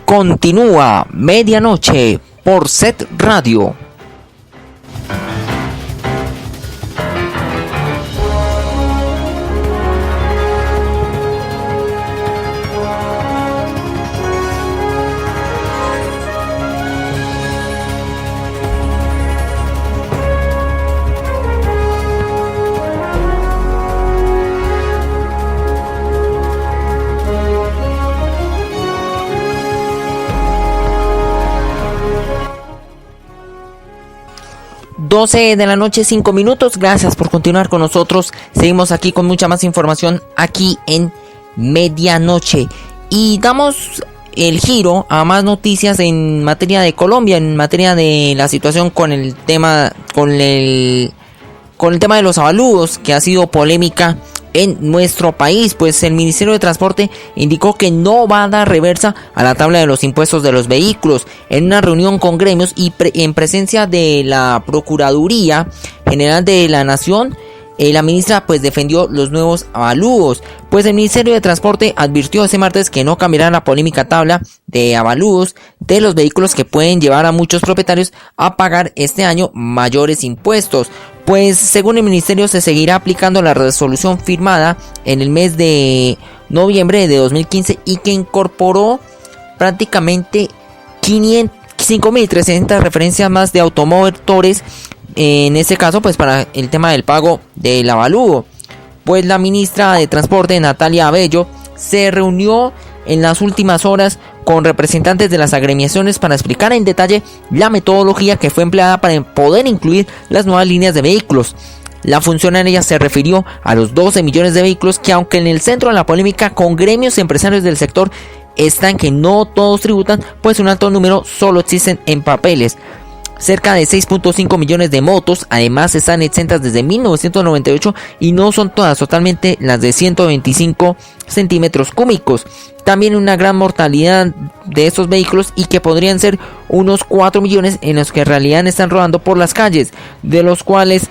Continúa Medianoche por Set Radio. Doce de la noche, 5 minutos. Gracias por continuar con nosotros. Seguimos aquí con mucha más información aquí en Medianoche. Y damos el giro a más noticias en materia de Colombia, en materia de la situación con el tema de los avalúos, que ha sido polémica en nuestro país. Pues el Ministerio de Transporte indicó que no va a dar reversa a la tabla de los impuestos de los vehículos. En una reunión con gremios y en presencia de la Procuraduría General de la Nación, la ministra pues defendió los nuevos avalúos. Pues el Ministerio de Transporte advirtió ese martes que no cambiará la polémica tabla de avalúos de los vehículos, que pueden llevar a muchos propietarios a pagar este año mayores impuestos. Pues según el ministerio se seguirá aplicando la resolución firmada en el mes de noviembre de 2015 y que incorporó prácticamente 5.300 referencias más de automotores, en este caso pues para el tema del pago del avalúo. Pues la ministra de Transporte, Natalia Abello, se reunió en las últimas horas con representantes de las agremiaciones para explicar en detalle la metodología que fue empleada para poder incluir las nuevas líneas de vehículos. La funcionaria se refirió a los 12 millones de vehículos que, aunque en el centro de la polémica con gremios empresarios del sector, están que no todos tributan, pues un alto número solo existen en papeles. Cerca de 6.5 millones de motos además están exentas desde 1998 y no son todas totalmente las de 125 centímetros cúbicos. También una gran mortalidad de estos vehículos, y que podrían ser unos 4 millones en los que en realidad están rodando por las calles, de los cuales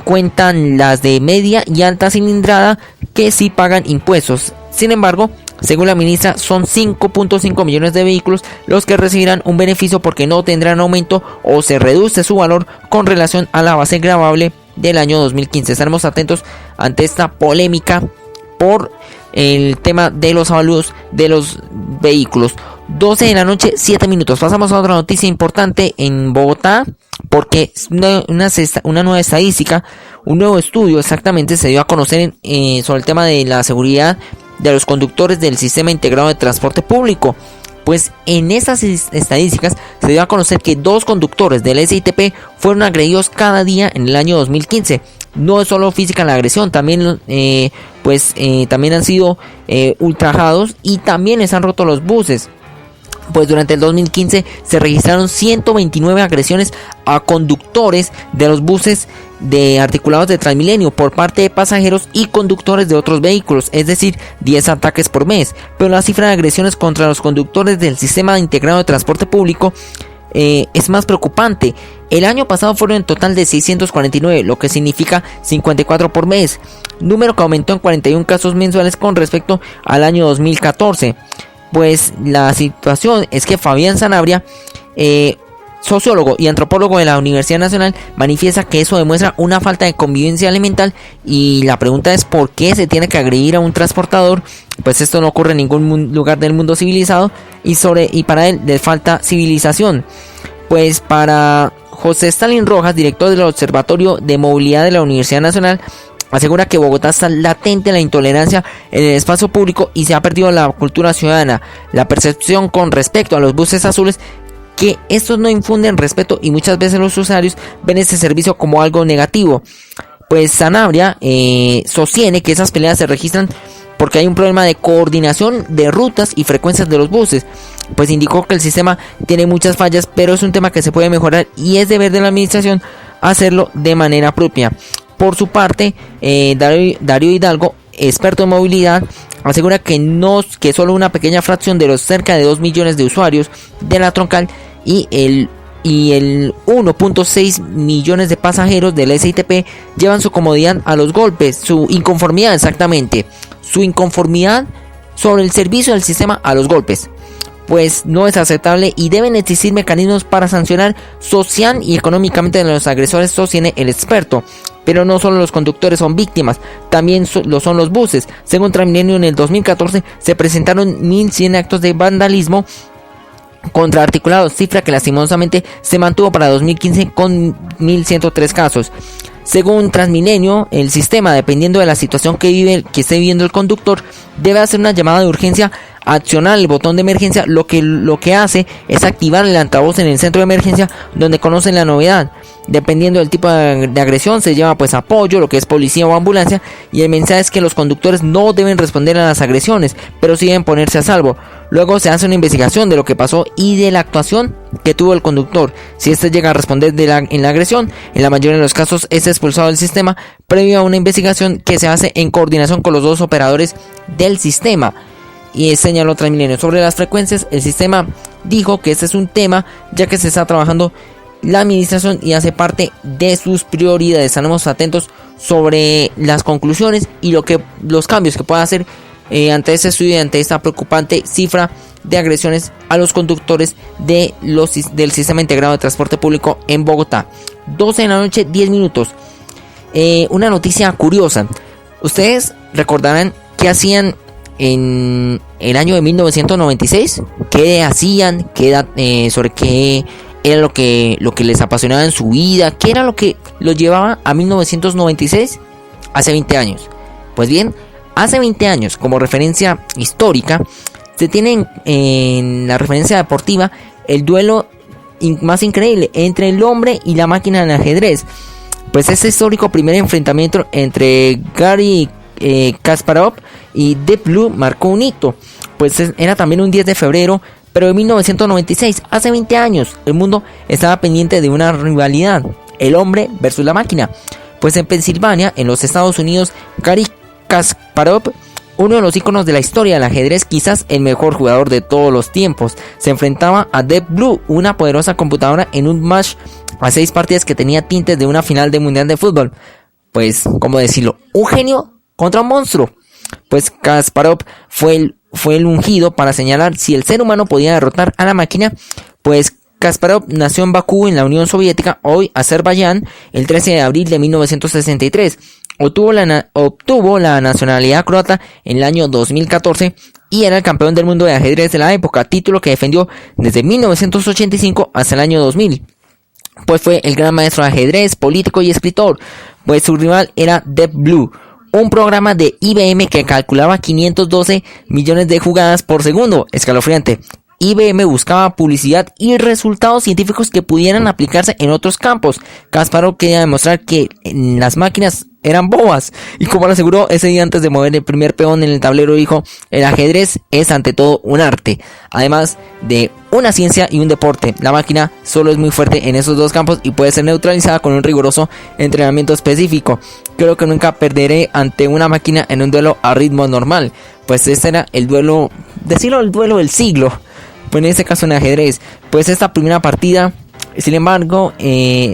cuentan las de media y alta cilindrada que sí pagan impuestos. Sin embargo, según la ministra, son 5.5 millones de vehículos los que recibirán un beneficio porque no tendrán aumento o se reduce su valor con relación a la base gravable del año 2015. Estaremos atentos ante esta polémica por el tema de los avalúos de los vehículos. 12 de la noche, 7 minutos. Pasamos a otra noticia importante en Bogotá, porque una nueva estadística, un nuevo estudio exactamente, se dio a conocer sobre el tema de la seguridad de los conductores del Sistema Integrado de Transporte Público. Pues en esas estadísticas se dio a conocer que 2 conductores del SITP fueron agredidos cada día en el año 2015. No es solo física la agresión, también también han sido ultrajados y también les han roto los buses. Pues durante el 2015 se registraron 129 agresiones a conductores de los buses de articulados de Transmilenio por parte de pasajeros y conductores de otros vehículos, es decir, 10 ataques por mes. Pero la cifra de agresiones contra los conductores del Sistema Integrado de Transporte Público es más preocupante. El año pasado fueron en total de 649, lo que significa 54 por mes, número que aumentó en 41 casos mensuales con respecto al año 2014. Pues la situación es que Fabián Sanabria, sociólogo y antropólogo de la Universidad Nacional, manifiesta que eso demuestra una falta de convivencia elemental, y la pregunta es ¿por qué se tiene que agredir a un transportador? Pues esto no ocurre en ningún lugar del mundo civilizado, y para él le falta civilización. Pues para José Stalin Rojas, director del Observatorio de Movilidad de la Universidad Nacional, asegura que Bogotá está latente la intolerancia en el espacio público y se ha perdido la cultura ciudadana, la percepción con respecto a los buses azules, que estos no infunden respeto y muchas veces los usuarios ven este servicio como algo negativo. Pues Sanabria sostiene que esas peleas se registran porque hay un problema de coordinación de rutas y frecuencias de los buses. Pues indicó que el sistema tiene muchas fallas, pero es un tema que se puede mejorar y es deber de la administración hacerlo de manera propia. Por su parte, Darío Hidalgo, experto en movilidad, asegura que solo una pequeña fracción de los cerca de 2 millones de usuarios de la troncal y el 1.6 millones de pasajeros del SITP llevan su comodidad a los golpes, su inconformidad sobre el servicio del sistema a los golpes. pues no es aceptable y deben existir mecanismos para sancionar social y económicamente a los agresores, sostiene el experto. Pero no solo los conductores son víctimas, también lo son los buses. Según Transmilenio, en el 2014 se presentaron 1.100 actos de vandalismo contra articulados, cifra que lastimosamente se mantuvo para 2015 con 1.103 casos. Según Transmilenio, el sistema, dependiendo de la situación que esté viviendo el conductor, debe hacer una llamada de urgencia, accionar el botón de emergencia. Lo que hace es activar el altavoz en el centro de emergencia, donde conocen la novedad. Dependiendo del tipo de agresión, se llama pues apoyo, lo que es policía o ambulancia, y el mensaje es que los conductores no deben responder a las agresiones, pero sí deben ponerse a salvo. Luego se hace una investigación de lo que pasó y de la actuación que tuvo el conductor. Si este llega a responder en la agresión, en la mayoría de los casos es expulsado del sistema previo a una investigación que se hace en coordinación con los dos operadores del sistema. Y señaló Transmilenio sobre las frecuencias. El sistema dijo que este es un tema ya que se está trabajando la administración y hace parte de sus prioridades. Estaremos atentos sobre las conclusiones y los cambios que pueda hacer ante este estudio y ante esta preocupante cifra de agresiones a los conductores del sistema integrado de transporte público en Bogotá. 12 de la noche, 10 minutos. Una noticia curiosa. Ustedes recordarán qué hacían en el año de 1996. ¿Qué hacían? Sobre qué era lo que les apasionaba en su vida? ¿Qué era lo que los llevaba a 1996? Hace 20 años. Pues bien, hace 20 años, como referencia histórica, se tiene en la referencia deportiva el duelo más increíble entre el hombre y la máquina del ajedrez. Pues ese histórico primer enfrentamiento entre Garry Kasparov y Deep Blue marcó un hito. Pues era también un 10 de febrero, pero de 1996, hace 20 años, el mundo estaba pendiente de una rivalidad, el hombre versus la máquina. Pues en Pensilvania, en los Estados Unidos, Garry Kasparov, uno de los íconos de la historia del ajedrez, quizás el mejor jugador de todos los tiempos, se enfrentaba a Deep Blue, una poderosa computadora, en un match a 6 partidas que tenía tintes de una final de mundial de fútbol. Pues, ¿cómo decirlo? Un genio contra un monstruo. Pues Kasparov fue el ungido para señalar si el ser humano podía derrotar a la máquina. Pues Kasparov nació en Bakú, en la Unión Soviética, hoy Azerbaiyán, el 13 de abril de 1963. Obtuvo la nacionalidad croata en el año 2014 y era el campeón del mundo de ajedrez de la época, título que defendió desde 1985 hasta el año 2000. Pues fue el gran maestro de ajedrez, político y escritor. Pues su rival era Deep Blue, un programa de IBM que calculaba 512 millones de jugadas por segundo. Escalofriante. IBM buscaba publicidad y resultados científicos que pudieran aplicarse en otros campos. Kasparov quería demostrar que las máquinas eran bobas, y como lo aseguró ese día antes de mover el primer peón en el tablero, dijo: el ajedrez es ante todo un arte, además de una ciencia y un deporte. La máquina solo es muy fuerte en esos dos campos y puede ser neutralizada con un riguroso entrenamiento específico. Creo que nunca perderé ante una máquina en un duelo a ritmo normal. Pues este era el duelo, decirlo, el duelo del siglo, pues en este caso en ajedrez. Pues esta primera partida, sin embargo,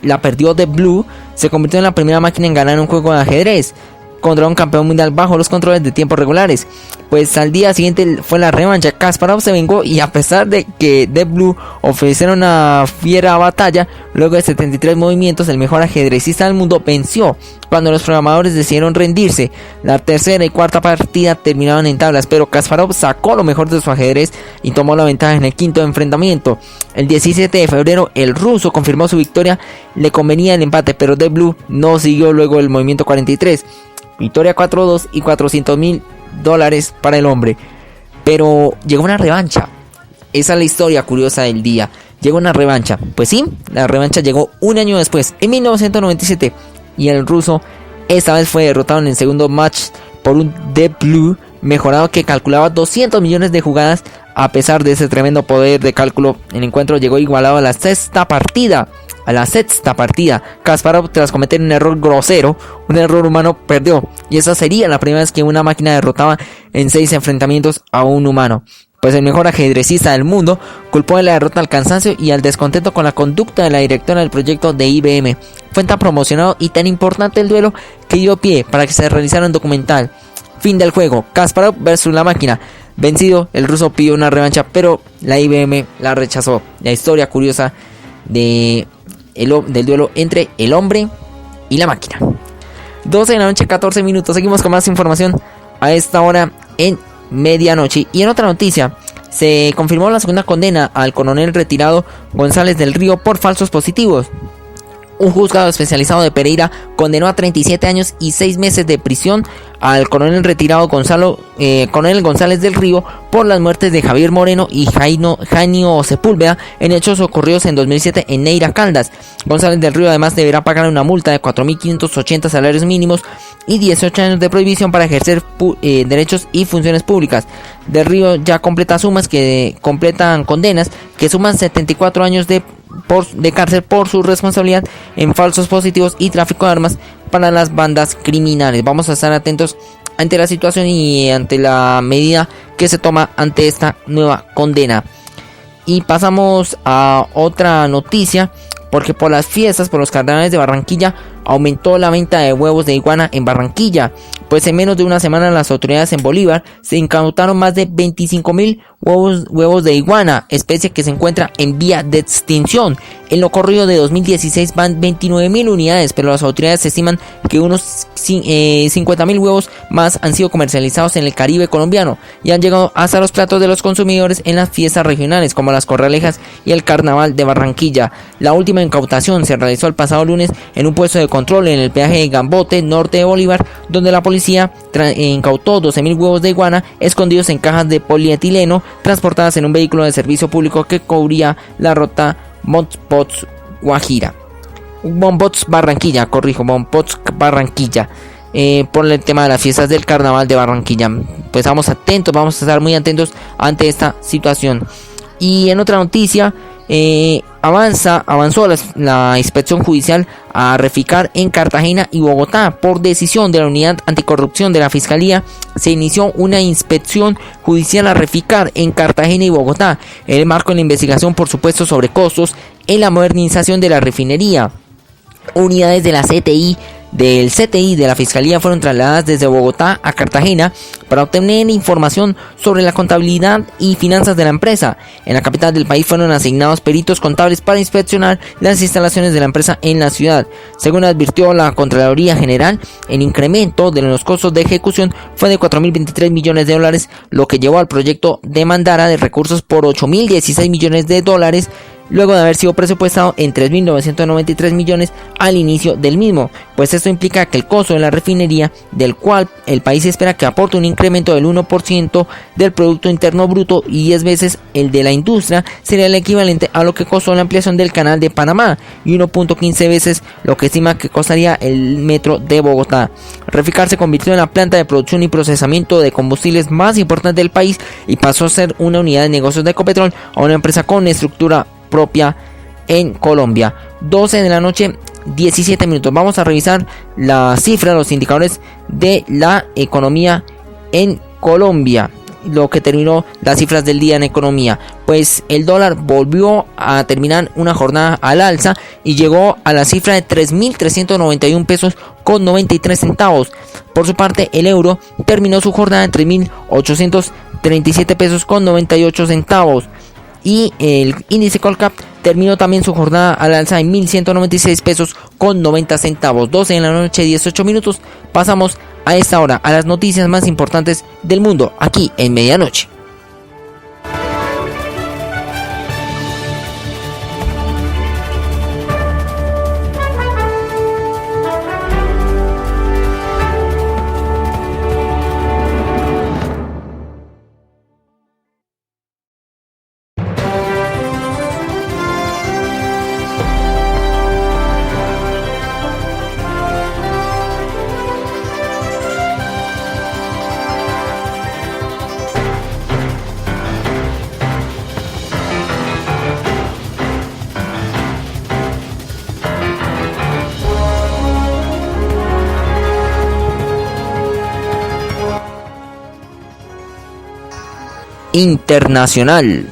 la perdió Deep Blue. Se convirtió en la primera máquina en ganar un juego de ajedrez contra un campeón mundial bajo los controles de tiempos regulares. Pues al día siguiente fue la revancha. Kasparov se vengó y, a pesar de que Deep Blue ofrecieron una fiera batalla, luego de 73 movimientos, el mejor ajedrecista del mundo venció cuando los programadores decidieron rendirse. La tercera y cuarta partida terminaron en tablas, pero Kasparov sacó lo mejor de su ajedrez y tomó la ventaja en el quinto enfrentamiento. El 17 de febrero el ruso confirmó su victoria. Le convenía el empate, pero Deep Blue no siguió luego el movimiento 43. Victoria 4-2 y $400,000 para el hombre. Pero llegó una revancha. Esa es la historia curiosa del día. Llegó una revancha. Pues sí, la revancha llegó un año después, en 1997. Y el ruso esta vez fue derrotado en el segundo match por un Deep Blue mejorado que calculaba 200 millones de jugadas. A pesar de ese tremendo poder de cálculo, el encuentro llegó igualado a la sexta partida. Kasparov, tras cometer un error grosero, un error humano, perdió. Y esa sería la primera vez que una máquina derrotaba en 6 enfrentamientos a un humano. Pues el mejor ajedrecista del mundo culpó de la derrota al cansancio y al descontento con la conducta de la directora del proyecto de IBM. Fue tan promocionado y tan importante el duelo que dio pie para que se realizara un documental. Fin del juego. Kasparov versus la máquina. Vencido, el ruso pidió una revancha, pero la IBM la rechazó. La historia curiosa del duelo entre el hombre y la máquina. 12 de la noche, 14 minutos. Seguimos con más información a esta hora en medianoche. Y en otra noticia, se confirmó la segunda condena al coronel retirado González del Río por falsos positivos. Un juzgado especializado de Pereira condenó a 37 años y 6 meses de prisión al coronel retirado coronel González del Río por las muertes de Javier Moreno y Janio Sepúlveda en hechos ocurridos en 2007 en Neira, Caldas. González del Río además deberá pagar una multa de 4.580 salarios mínimos y 18 años de prohibición para ejercer derechos y funciones públicas. Del Río ya completan condenas que suman 74 años de cárcel por su responsabilidad en falsos positivos y tráfico de armas para las bandas criminales. Vamos a estar atentos ante la situación y ante la medida que se toma ante esta nueva condena. Y pasamos a otra noticia, porque por las fiestas, por los carnavales de Barranquilla, aumentó la venta de huevos de iguana en Barranquilla, pues en menos de una semana las autoridades en Bolívar se incautaron más de 25.000 huevos de iguana, especie que se encuentra en vía de extinción. En lo corrido de 2016 van 29.000 unidades, pero las autoridades estiman que unos 50.000 huevos más han sido comercializados en el Caribe colombiano y han llegado hasta los platos de los consumidores en las fiestas regionales como las Corralejas y el Carnaval de Barranquilla. La última incautación se realizó el pasado lunes en un puesto de control en el peaje de Gambote, norte de Bolívar, donde la policía incautó 12.000 huevos de iguana escondidos en cajas de polietileno transportadas en un vehículo de servicio público que cubría la ruta Mompox Barranquilla, por el tema de las fiestas del Carnaval de Barranquilla. Pues vamos a estar muy atentos ante esta situación. Y en otra noticia, avanzó la inspección judicial a Reficar en Cartagena y Bogotá. Por decisión de la Unidad Anticorrupción de la Fiscalía, se inició una inspección judicial a Reficar en Cartagena y Bogotá, en el marco de la investigación por supuestos sobrecostos en la modernización de la refinería. Unidades de la del CTI de la Fiscalía fueron trasladadas desde Bogotá a Cartagena para obtener información sobre la contabilidad y finanzas de la empresa. En la capital del país fueron asignados peritos contables para inspeccionar las instalaciones de la empresa en la ciudad. Según advirtió la Contraloría General, el incremento de los costos de ejecución fue de 4.023 millones de dólares, lo que llevó al proyecto demandara de recursos por 8.016 millones de dólares, luego de haber sido presupuestado en 3.993 millones al inicio del mismo, pues esto implica que el costo de la refinería, del cual el país espera que aporte un incremento del 1% del Producto Interno Bruto y 10 veces el de la industria, sería el equivalente a lo que costó la ampliación del Canal de Panamá y 1.15 veces lo que estima que costaría el metro de Bogotá. Reficar se convirtió en la planta de producción y procesamiento de combustibles más importante del país y pasó a ser una unidad de negocios de Ecopetrol a una empresa con estructura propia en Colombia. 12 de la noche, 17 minutos. Vamos a revisar las cifras, los indicadores de la economía en Colombia, lo que terminó las cifras del día en economía. Pues el dólar volvió a terminar una jornada al alza y llegó a la cifra de 3.391 pesos con 93 centavos. Por su parte, el euro terminó su jornada en 3.837 pesos con 98 centavos. Y el índice Colcap terminó también su jornada al alza en 1.196 pesos con 90 centavos. 12 de la noche, 18 minutos. Pasamos a esta hora a las noticias más importantes del mundo aquí en Medianoche. Internacional.